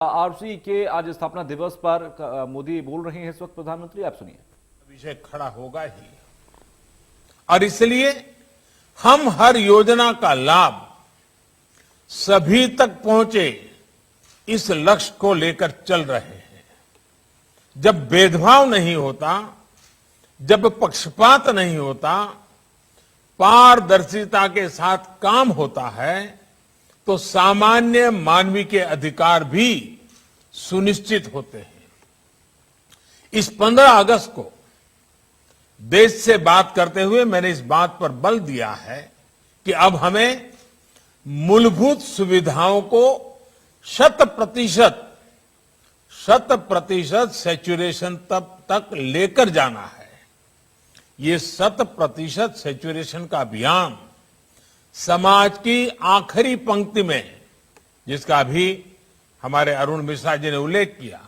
RC के आज स्थापना दिवस पर मोदी बोल रहे हैं इस वक्त प्रधानमंत्री, आप सुनिए। विषय खड़ा होगा ही और इसलिए हम हर योजना का लाभ सभी तक पहुंचे इस लक्ष्य को लेकर चल रहे हैं। जब भेदभाव नहीं होता, जब पक्षपात नहीं होता, पारदर्शिता के साथ काम होता है तो सामान्य मानवीय के अधिकार भी सुनिश्चित होते हैं। इस 15 अगस्त को देश से बात करते हुए मैंने इस बात पर बल दिया है कि अब हमें मूलभूत सुविधाओं को 100% सैचुरेशन तक लेकर जाना है। ये 100% सैचुरेशन का अभियान समाज की आखिरी पंक्ति में, जिसका भी हमारे अरुण मिश्रा जी ने उल्लेख किया,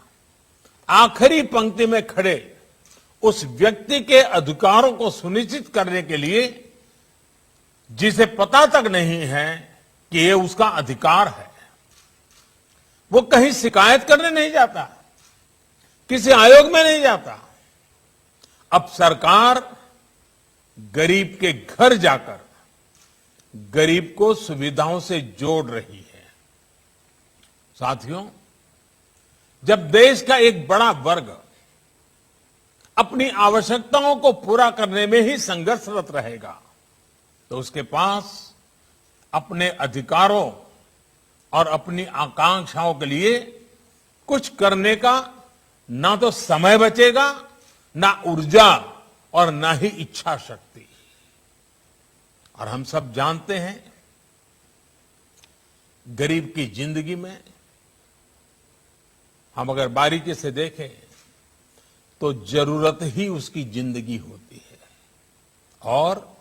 आखिरी पंक्ति में खड़े उस व्यक्ति के अधिकारों को सुनिश्चित करने के लिए जिसे पता तक नहीं है कि ये उसका अधिकार है, वो कहीं शिकायत करने नहीं जाता, किसी आयोग में नहीं जाता। अब सरकार गरीब के घर जाकर गरीब को सुविधाओं से जोड़ रही है। साथियों, जब देश का एक बड़ा वर्ग अपनी आवश्यकताओं को पूरा करने में ही संघर्षरत रहेगा तो उसके पास अपने अधिकारों और अपनी आकांक्षाओं के लिए कुछ करने का ना तो समय बचेगा, ना ऊर्जा और ना ही इच्छा शक्ति। और हम सब जानते हैं, गरीब की जिंदगी में हम अगर बारीकी से देखें तो जरूरत ही उसकी जिंदगी होती है और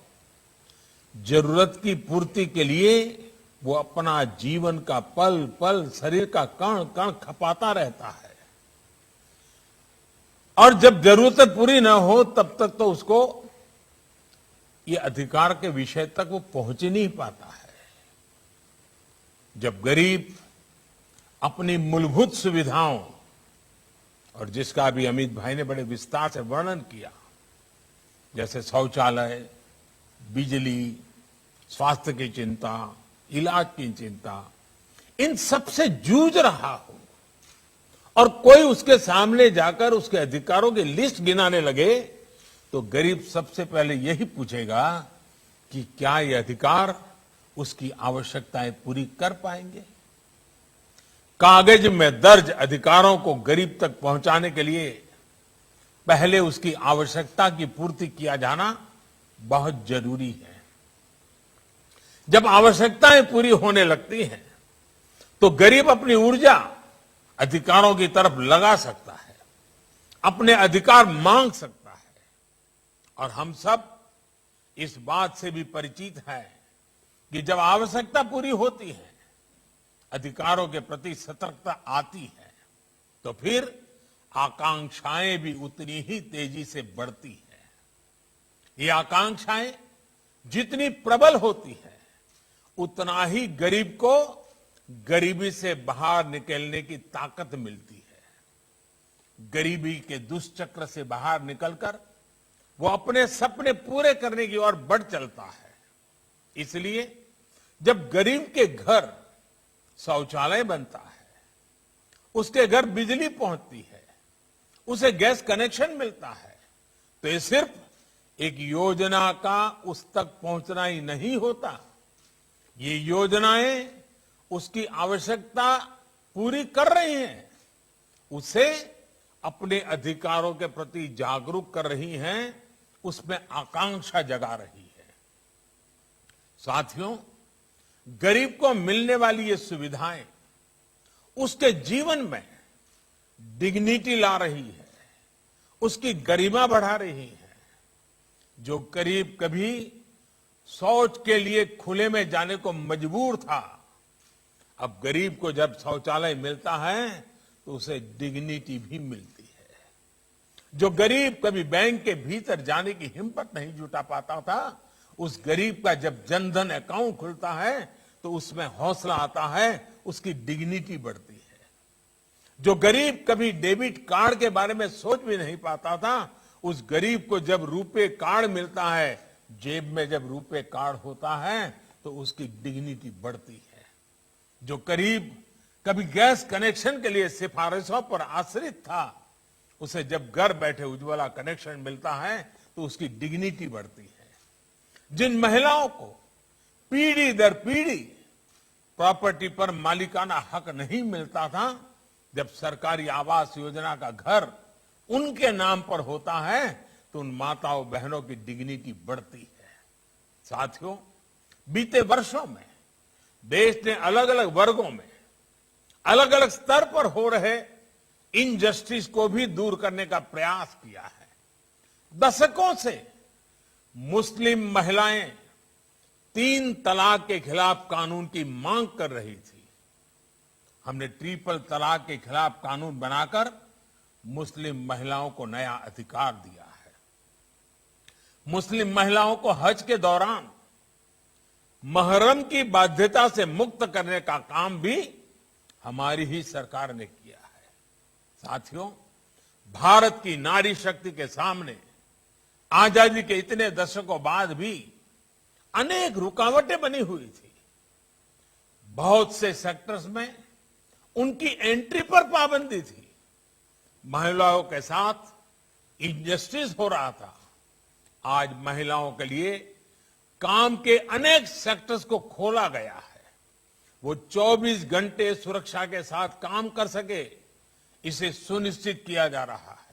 जरूरत की पूर्ति के लिए वो अपना जीवन का पल पल, शरीर का कण कण खपाता रहता है। और जब जरूरत पूरी ना हो तब तक तो उसको ये अधिकार के विषय तक वो पहुंच ही नहीं पाता है। जब गरीब अपनी मूलभूत सुविधाओं, और जिसका भी अमित भाई ने बड़े विस्तार से वर्णन किया, जैसे शौचालय, बिजली, स्वास्थ्य की चिंता, इलाज की चिंता, इन सब से जूझ रहा हो और कोई उसके सामने जाकर उसके अधिकारों की लिस्ट गिनाने लगे तो गरीब सबसे पहले यही पूछेगा कि क्या ये अधिकार उसकी आवश्यकताएं पूरी कर पाएंगे। कागज में दर्ज अधिकारों को गरीब तक पहुंचाने के लिए पहले उसकी आवश्यकता की पूर्ति किया जाना बहुत जरूरी है। जब आवश्यकताएं पूरी होने लगती हैं तो गरीब अपनी ऊर्जा अधिकारों की तरफ लगा सकता है, अपने अधिकार मांग सकता है। और हम सब इस बात से भी परिचित हैं कि जब आवश्यकता पूरी होती है, अधिकारों के प्रति सतर्कता आती है, तो फिर आकांक्षाएं भी उतनी ही तेजी से बढ़ती है। ये आकांक्षाएं जितनी प्रबल होती है उतना ही गरीब को गरीबी से बाहर निकलने की ताकत मिलती है। गरीबी के दुष्चक्र से बाहर निकलकर वो अपने सपने पूरे करने की ओर बढ़ चलता है। इसलिए जब गरीब के घर शौचालय बनता है, उसके घर बिजली पहुंचती है, उसे गैस कनेक्शन मिलता है, तो ये सिर्फ एक योजना का उस तक पहुंचना ही नहीं होता, ये योजनाएं उसकी आवश्यकता पूरी कर रही हैं, उसे अपने अधिकारों के प्रति जागरूक कर रही हैं, उसमें आकांक्षा जगा रही है। साथियों, गरीब को मिलने वाली ये सुविधाएं उसके जीवन में डिग्निटी ला रही है, उसकी गरिमा बढ़ा रही है। जो गरीब कभी शौच के लिए खुले में जाने को मजबूर था, अब गरीब को जब शौचालय मिलता है तो उसे डिग्निटी भी मिलती है। जो गरीब कभी बैंक के भीतर जाने की हिम्मत नहीं जुटा पाता था, उस गरीब का जब जनधन अकाउंट खुलता है तो उसमें हौसला आता है, उसकी डिग्निटी बढ़ती है। जो गरीब कभी डेबिट कार्ड के बारे में सोच भी नहीं पाता था, उस गरीब को जब रुपे कार्ड मिलता है, जेब में जब रुपे कार्ड होता है तो उसकी डिग्निटी बढ़ती है। जो गरीब कभी गैस कनेक्शन के लिए सिफारिशों पर आश्रित था, उसे जब घर बैठे उज्ज्वला कनेक्शन मिलता है तो उसकी डिग्निटी बढ़ती है। जिन महिलाओं को पीढ़ी दर पीढ़ी प्रॉपर्टी पर मालिकाना हक नहीं मिलता था, जब सरकारी आवास योजना का घर उनके नाम पर होता है तो उन माताओं बहनों की डिग्निटी बढ़ती है। साथियों, बीते वर्षों में देश ने अलग अलग वर्गों में अलग अलग स्तर पर हो रहे इनजस्टिस को भी दूर करने का प्रयास किया है। दशकों से मुस्लिम महिलाएं 3 तलाक के खिलाफ कानून की मांग कर रही थी। हमने ट्रिपल तलाक के खिलाफ कानून बनाकर मुस्लिम महिलाओं को नया अधिकार दिया है। मुस्लिम महिलाओं को हज के दौरान महरम की बाध्यता से मुक्त करने का काम भी हमारी ही सरकार ने किया है। साथियों, भारत की नारी शक्ति के सामने आजादी के इतने दशकों बाद भी अनेक रुकावटें बनी हुई थी। बहुत से सेक्टर्स में उनकी एंट्री पर पाबंदी थी। महिलाओं के साथ इनजस्टिस हो रहा था। आज महिलाओं के लिए काम के अनेक सेक्टर्स को खोला गया है। वो 24 घंटे सुरक्षा के साथ काम कर सके, इसे सुनिश्चित किया जा रहा है।